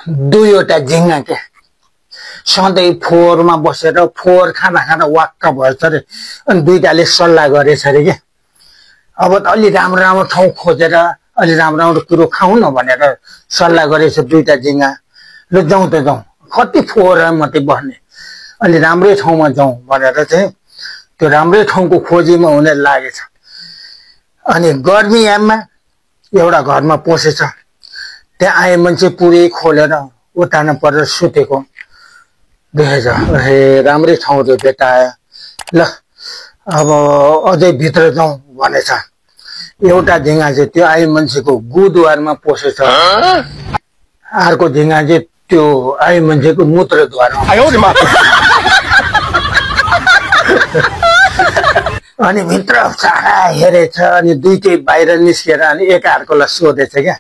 दुईवटा झिङ्गा के सधैँ फोहोरमा बसेर फोहोर खाँदा खाँदा वाक्क भएछ अरे अनि दुईटाले सल्लाह गरेछ अरे के अब त अलि राम्रो राम्रो ठाउँ खोजेर अलि राम्रो राम्रो कुरो खाउँ न भनेर सल्लाह गरेछ दुईटा झिङ्गा ल जाउँ त जाउँ कति फोहोर मात्रै बस्ने अलि राम्रै ठाउँमा जाउँ भनेर चाहिँ त्यो राम्रै ठाउँको खोजीमा हुने लागेछ अनि गर्मी याममा एउटा घरमा पसेछ त्यहाँ आए मान्छे पुरै खोलेर उतार्न परेर सुतेको देखेछ हे राम्रै ठाउँ रे भेटायो ल अब अझै भित्र जाउँ भनेछ एउटा झिङ्गा चाहिँ त्यो आए मान्छेको गुदद्वारमा पसेछ अर्को झिङ्गा चाहिँ त्यो आए मान्छेको मूत्रद्वारमा अनि भित्र सारा हेरेछ अनि दुईटै बाहिर निस्केर अनि एकअर्कोलाई सोधेछ क्या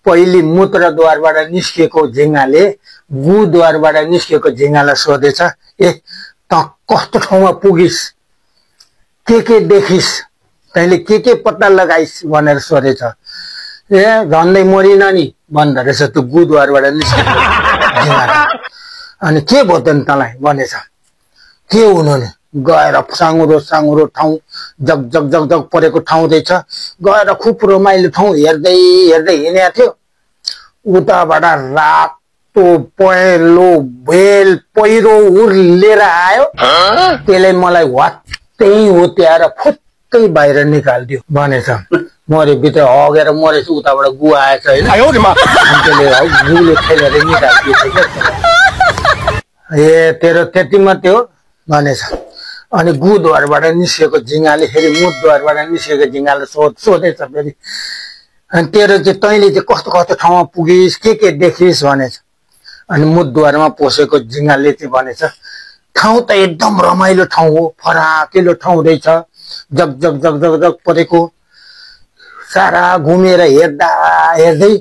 पहिले मूत्रद्वारबाट निस्केको झिङ्गाले गुद्वारबाट निस्केको झिङ्गालाई सोधेछ ए त कस्तो ठाउँमा पुगिस् के देखिस् तैँले के पत्ता लगाइस् भनेर सोधेछ ए झन्डै मरिन नि भन्दो रहेछ त्यो गुद्वारबाट निस्केको झिङ्गाले अनि के भयो त तँलाई भनेछ के हुनु नि गएर साँगुरो ठाउँ जग जग जग जग परेको ठाउँ रहेछ गएर खुब रमाइलो ठाउँ हेर्दै हिँडेको थियो उताबाट रातो पहेँलो भेल पहिरो उर्लेर आयो त्यसले मलाई वात्तै हुत्याएर फुत्तै बाहिर निकालिदियो भनेछ मरे भित्र हगेर मरेछ उताबाट गु आएछ होइन त्यसले गुले खेलेर निकालिदिएछ ए तेरो त्यति मात्रै हो भनेछ अनि गुद्वारबाट निस्केको झिङ्गाले फेरि मुखद्वारबाट निस्केको झिङ्गाले सोधेछ फेरि अनि तेरो चाहिँ तैँले चाहिँ कस्तो कस्तो ठाउँमा पुगिस् के देखिस् भनेछ अनि मुखद्वारमा पसेको झिङ्गाले चाहिँ भनेछ ठाउँ त एकदम रमाइलो ठाउँ हो फराकिलो ठाउँ रहेछ जग जग जग जग जग परेको सारा घुमेर हेर्दै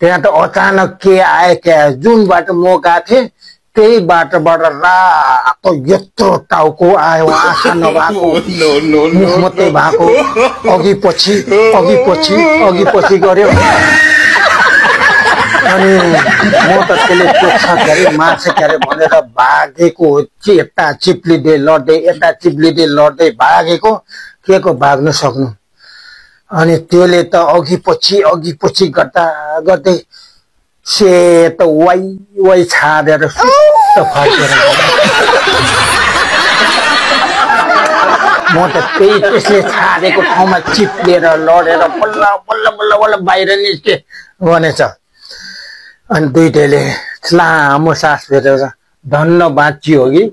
त्यहाँ त अचानक के आयो क्या जुन बाटो म गएको थिएँ त्यही बाटोबाट रातो यत्रो टाउको आयो आँखा नभएको मुख मात्रै भएको अघि पछि गर्यो अनि म त त्यसले चोक्छ के अरे मार्छ के अरे भनेर भागेको यता चिप्लिँदै लड्दै भागेको के को भाग्न सक्नु अनि त्यसले त अघि पछि गर्दै सेतो वाइ छाडेर फर्केर म त त्यही त्यसले छाडेको ठाउँमा चिप्लेर लडेर बल्ल बाहिर निस्के भनेछ अनि दुईटैले लामो सास फेरेर धन्न बाँचियो कि